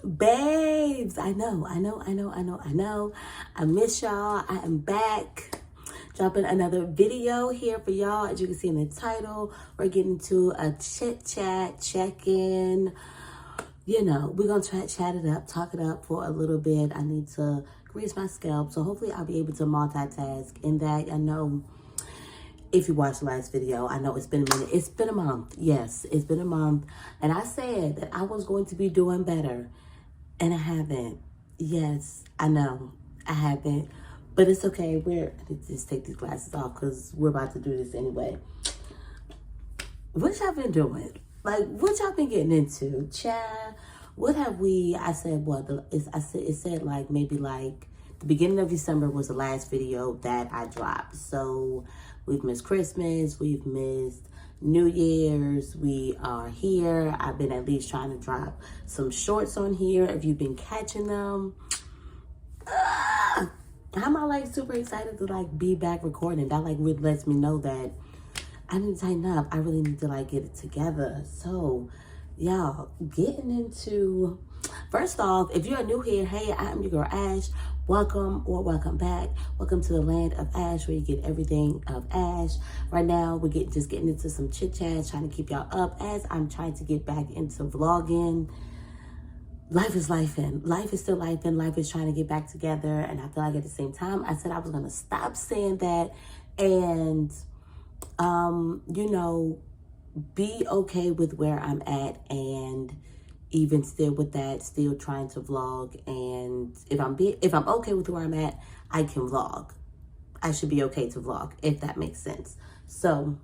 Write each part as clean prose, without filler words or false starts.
Babes, I know. I miss y'all. I am back. Dropping another video here for y'all. As you can see in the title, we're getting to a chit chat, check-in. You know, we're going to chat it up, talk it up for a little bit. I need to grease my scalp. So hopefully I'll be able to multitask in that. I know if you watched the last video, I know it's been a minute. It's been a month. Yes, it's been a month. And I said that I was going to be doing better. And I haven't. Yes, I know. I haven't. But it's okay. I need to just take these glasses off because we're about to do this anyway. What y'all been doing? Like, what y'all been getting into? Child, what have we... I said, what? It said, like, maybe, like, the beginning of December was the last video that I dropped. So, we've missed Christmas. We've missed New Year's. We are here. I've been at least trying to drop some shorts on here. If you've been catching them, I'm like super excited to like be back recording. That like really lets me know that I need to tighten up. I really need to like get it together. So y'all, getting into, first off, if you're new here, hey, I'm your girl Ash. Welcome or welcome back. Welcome to the land of Ash, where you get everything of Ash. Right now, we're just getting into some chit chat, trying to keep y'all up as I'm trying to get back into vlogging. Life is lifing. Life is still lifing. Life is trying to get back together. And I feel like at the same time, I said I was going to stop saying that and, you know, be okay with where I'm at, and even still with that, still trying to vlog. And if I'm okay with where I'm at, I can vlog. I should be okay to vlog, if that makes sense. So,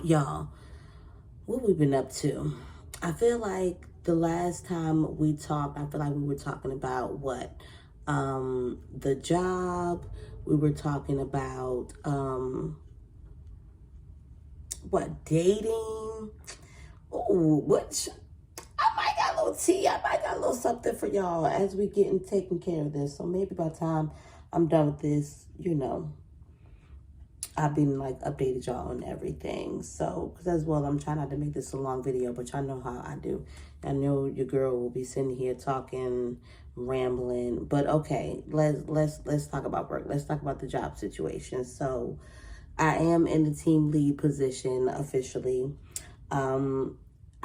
y'all, what we've been up to? I feel like the last time we talked, I feel like we were talking about what? The job. We were talking about, what? Dating. Oh, what? I might got a little tea. I might got a little something for y'all as we getting taken care of this. So maybe by the time I'm done with this, you know, I've been like updated y'all on everything. So, because as well, I'm trying not to make this a long video, but y'all know how I do. I know your girl will be sitting here talking, rambling. But okay, let's talk about work. Let's talk about the job situation. So, I am in the team lead position officially.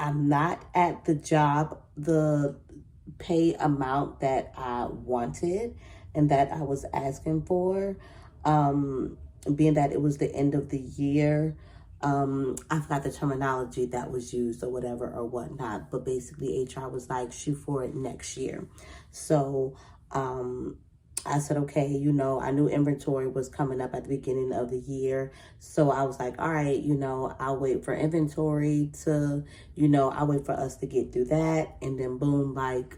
I'm not at the job, the pay amount that I wanted and that I was asking for. Being that it was the end of the year, I forgot the terminology that was used or whatever or whatnot, but basically HR was like, shoot for it next year. So, I said, okay, you know, I knew inventory was coming up at the beginning of the year. So I was like, all right, you know, I'll wait for inventory to, you know, I'll wait for us to get through that. And then boom, like,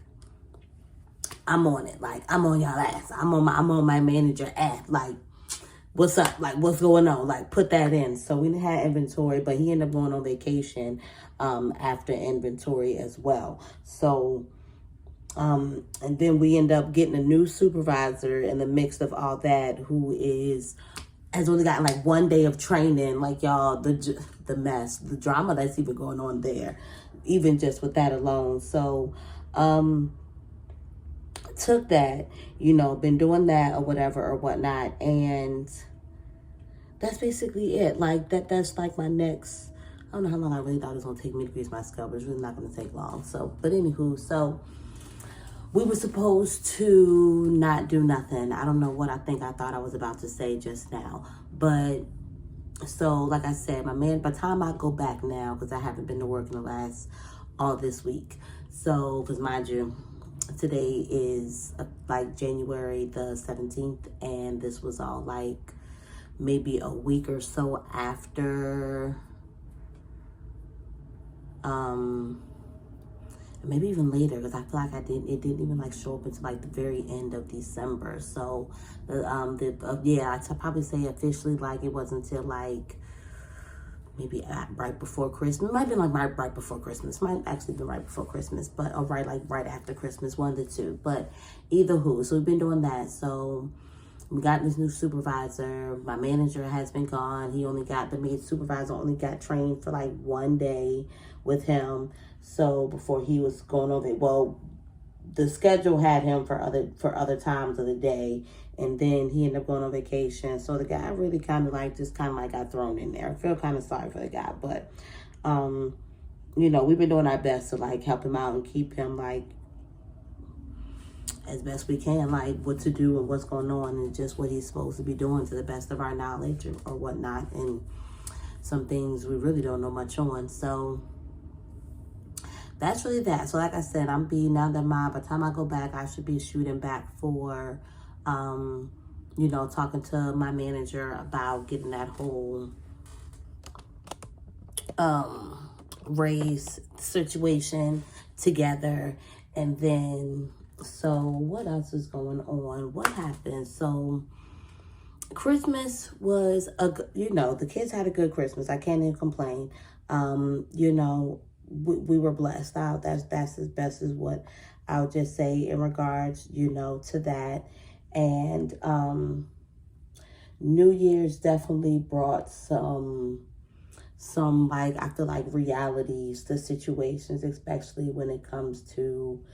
I'm on it. Like, I'm on y'all ass. I'm on my manager app. Like, what's up? Like, what's going on? Like, put that in. So we didn't have inventory, but he ended up going on vacation after inventory as well. So, and then we end up getting a new supervisor in the mix of all that, who has only gotten like 1 day of training. Like, y'all, the mess, the drama that's even going on there, even just with that alone. So, took that, you know, been doing that or whatever or whatnot. And that's basically it. Like, that's like my next, I don't know how long I really thought it was going to take me to grease my scalp. It's really not going to take long. So, but anywho, so we were supposed to not do nothing. I don't know what I thought I was about to say just now. But, so, like I said, by the time I go back now, because I haven't been to work in all this week. So, because mind you, today is like January the 17th. And this was all like maybe a week or so after, maybe even later, because I feel like it didn't even like show up until like the very end of December. So, yeah, I'd probably say officially like it wasn't until like maybe right before Christmas. It might have been like right before Christmas. Might actually been right before Christmas, but or right after Christmas, one of the two. But either who. So we've been doing that. So we got this new supervisor. My manager has been gone. The supervisor only got trained for like 1 day with him. So before he was going over it, well, the schedule had him for other times of the day, and then he ended up going on vacation. So the guy really kind of like got thrown in there. I feel kind of sorry for the guy, but you know, we've been doing our best to like help him out and keep him like as best we can, like what to do and what's going on and just what he's supposed to be doing to the best of our knowledge or whatnot. And some things we really don't know much on. So that's really that. So like I said, by the time I go back, I should be shooting back for, you know, talking to my manager about getting that whole raise situation together. And then, so what else is going on? What happened? So Christmas was you know, the kids had a good Christmas. I can't even complain. You know, we were blessed out. That's as best as what I'll just say in regards, you know, to that. And New Year's definitely brought some like, I feel like realities to situations, especially when it comes to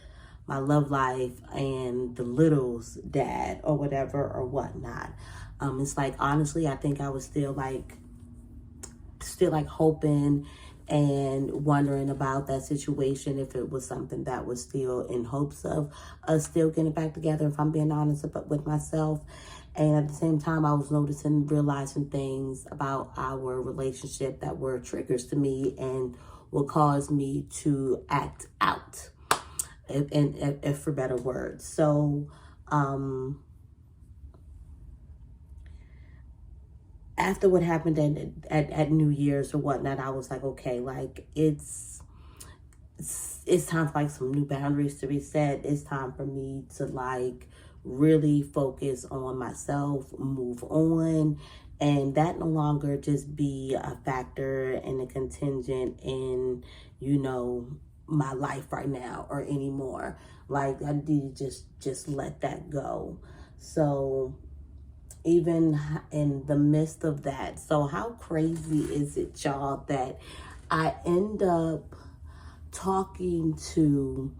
my love life and the little's dad or whatever or whatnot. It's like, honestly, I think I was still like hoping and wondering about that situation, if it was something that was still in hopes of us still getting back together, if I'm being honest with myself. And at the same time, I was realizing things about our relationship that were triggers to me and would cause me to act out, if for better words. So, after what happened at New Year's or whatnot, I was like, okay, like it's time for like some new boundaries to be set. It's time for me to like really focus on myself, move on, and that no longer just be a factor and a contingent in, you know, my life right now or anymore. Like I need to just let that go. So even in the midst of that, so how crazy is it, y'all, that I end up talking to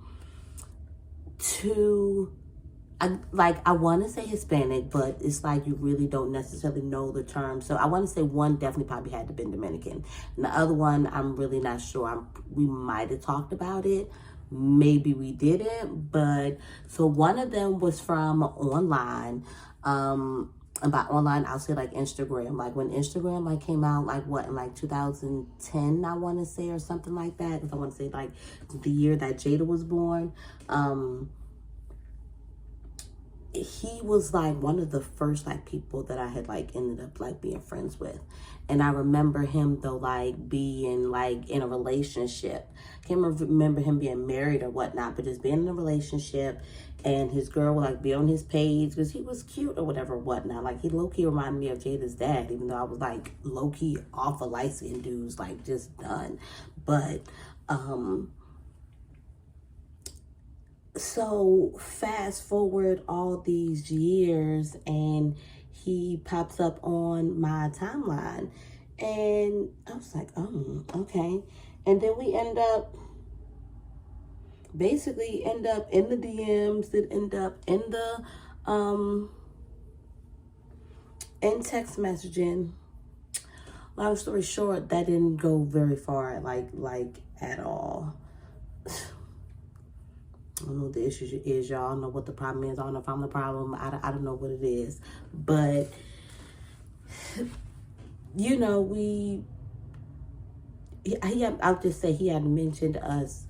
I want to say Hispanic, but it's like you really don't necessarily know the term. So I want to say one definitely probably had to been Dominican. And the other one, I'm really not sure. We might have talked about it. Maybe we didn't. But so one of them was from online. And by online, I'll say like Instagram. Like when Instagram like came out, like what, in like 2010, I want to say, or something like that. Because I want to say like the year that Jada was born. He was like one of the first like people that I had like ended up like being friends with. And I remember him though like being like in a relationship. Can't remember him being married or whatnot, but just being in a relationship, and his girl would like be on his page because he was cute or whatever whatnot. Like he low-key reminded me of Jada's dad, even though I was like low-key off of light-skinned dudes, like just done. But so fast forward all these years and he pops up on my timeline, and I was like, oh, okay. And then we end up in the DMs, that end up in the in text messaging. Long story short, that didn't go very far, like at all. I don't know what the issue is, y'all. I don't know what the problem is. I don't know if I'm the problem. I don't know what it is. But, you know, I'll just say he had mentioned us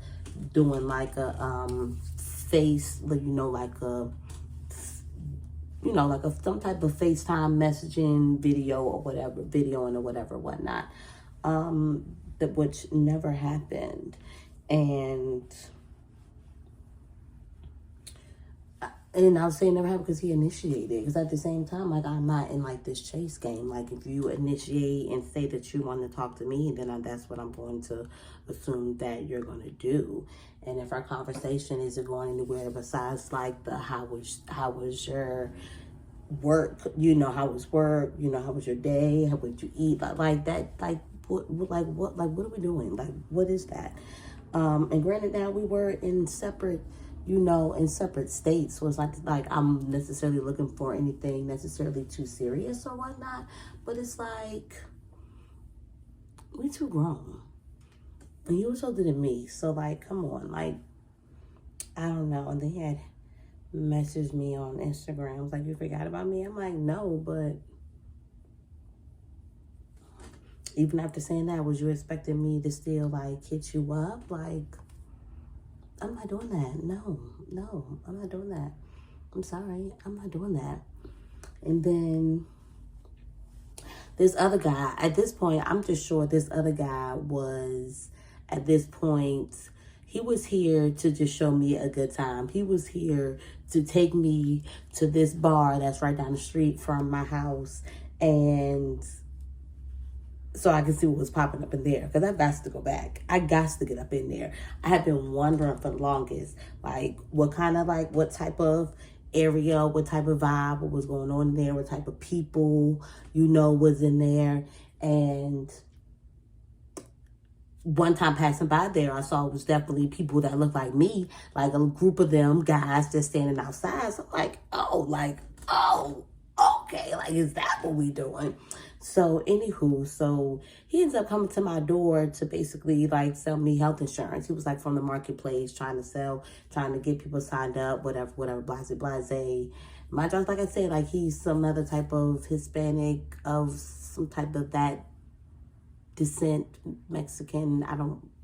doing like a some type of FaceTime messaging video or whatever, videoing or whatever, whatnot. Which never happened. And I'll say never happened because he initiated. Because at the same time, like, I'm not in, like, this chase game. Like, if you initiate and say that you want to talk to me, then that's what I'm going to assume that you're going to do. And if our conversation isn't going anywhere besides, like, how was your work? You know, how was work? You know, how was your day? How would you eat? Like that, what are we doing? Like, what is that? And granted, now we were in separate, you know, in separate states. So it's like I'm necessarily looking for anything necessarily too serious or whatnot. But it's like, we too grown. And he was older than me. So, like, come on. Like, I don't know. And then he had messaged me on Instagram. Was like, you forgot about me? I'm like, no, but even after saying that, was you expecting me to still, like, hit you up? Like, I'm not doing that. No, I'm not doing that. I'm sorry. I'm not doing that. And then this other guy, at this point, I'm just sure this other guy was, at this point, he was here to just show me a good time. He was here to take me to this bar that's right down the street from my house. And so I can see what was popping up in there. Because I got to go back. I got to get up in there. I have been wondering for the longest, like, what type of area, what type of vibe, what was going on in there, what type of people, you know, was in there. And one time passing by there, I saw it was definitely people that looked like me, like a group of them guys just standing outside. So I'm like, oh, okay, like, is that what we doing? So anywho, so he ends up coming to my door to basically like sell me health insurance. He was like from the marketplace trying to get people signed up, whatever, blase. My job, like I said, like he's some other type of Hispanic of some type of that descent, Mexican,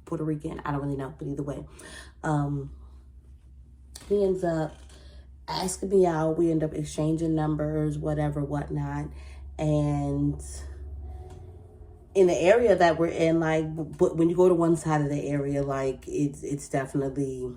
Puerto Rican, I don't really know, but either way. He ends up asking me out. We end up exchanging numbers, whatnot. And in the area that we're in, like, but when you go to one side of the area, like, it's definitely,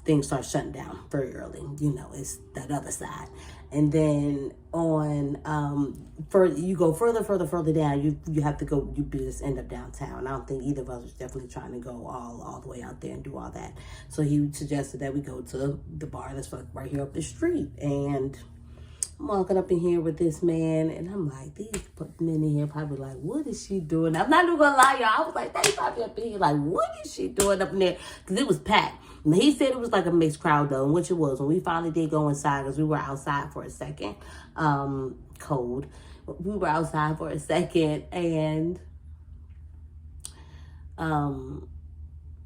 things start shutting down very early. You know, it's that other side. And then you go further down, you have to go, you just end up downtown. I don't think either of us was definitely trying to go all the way out there and do all that. So he suggested that we go to the bar that's like right here up the street. And I'm walking up in here with this man, and I'm like, these men in here probably like, what is she doing? I'm not even gonna lie, y'all. I was like, they probably up in here like, what is she doing up in there? Because it was packed. And he said it was like a mixed crowd, though, which it was. When we finally did go inside, because we were outside for a second, cold. We were outside for a second, and when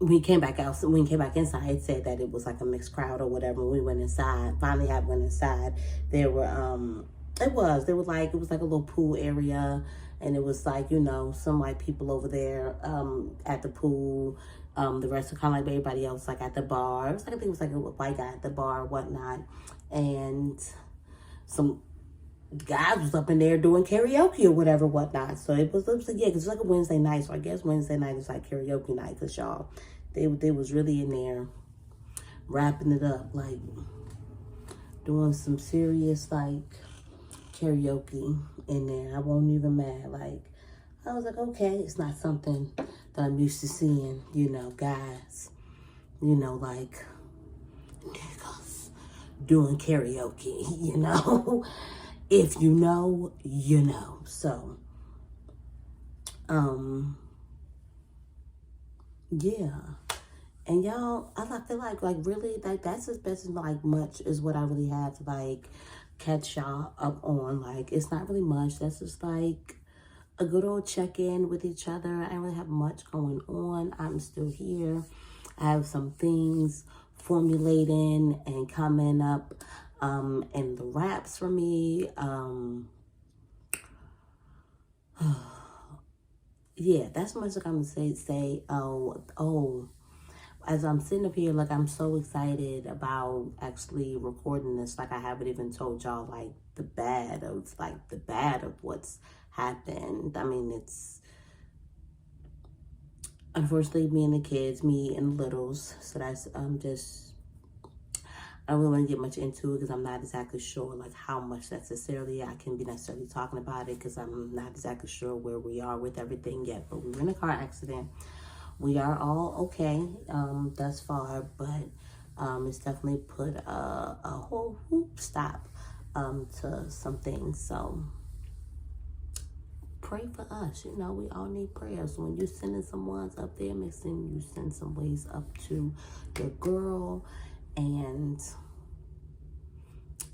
we came back inside, it said that it was like a mixed crowd or whatever. When we went inside, finally went inside, there were, it was like a little pool area, and it was like, you know, some like people over there, at the pool. The rest are kind of like everybody else, like at the bar. It was like, I think it was like a white guy at the bar or whatnot. And some guys was up in there doing karaoke or whatnot. So it was like, yeah, because it's like a Wednesday night. So I guess Wednesday night is like karaoke night, because y'all, they was really in there wrapping it up, like doing some serious like karaoke in there. I wasn't even mad. Like, I was like, okay, it's not something that I'm used to seeing, you know, guys, you know, like niggas doing karaoke, you know. If you know, you know. So, yeah. And y'all, I feel like really, like, that's as best as, like, much is what I really had to, like, catch y'all up on. Like, it's not really much. That's just, like, a good old check-in with each other. I don't really have much going on. I'm still here. I have some things formulating and coming up, and the raps for me. Yeah, that's much like I'm gonna say. As I'm sitting up here, like, I'm so excited about actually recording this. Like, I haven't even told y'all, like, the bad of what's happened. I mean, it's unfortunately me and the kids, me and the littles. So that's I don't really want to get much into it, because I'm not exactly sure like how much necessarily I can be necessarily talking about it, because I'm not exactly sure where we are with everything yet. But we were in a car accident. We are all okay thus far, but it's definitely put a whole stop to some things. So pray for us. You know, we all need prayers. So when you're sending some ones up there, make sure you send some ways up to your girl. And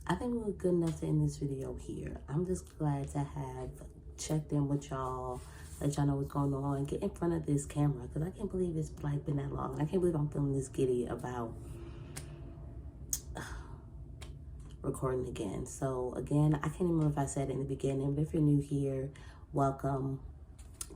I think we're good enough to end this video here. I'm just glad to have checked in with y'all, let y'all know what's going on, get in front of this camera, because I can't believe it's like been that long. I can't believe I'm feeling this giddy about recording again. So again, I can't even remember if I said it in the beginning, but if you're new here, welcome.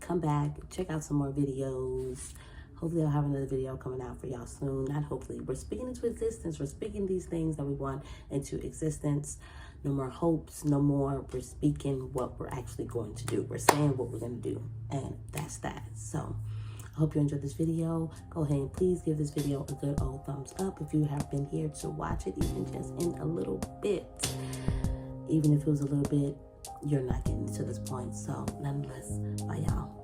Come back, check out some more videos. Hopefully I'll have another video coming out for y'all soon. Not hopefully. We're speaking into existence. We're speaking these things that we want into existence. No more hopes, no more. We're speaking what we're actually going to do. We're saying what we're going to do. And that's that. So I hope you enjoyed this video. Go ahead and please give this video a good old thumbs up if you have been here to watch it, even just in a little bit. Even if it was a little bit, you're not getting to this point. So nonetheless, bye y'all.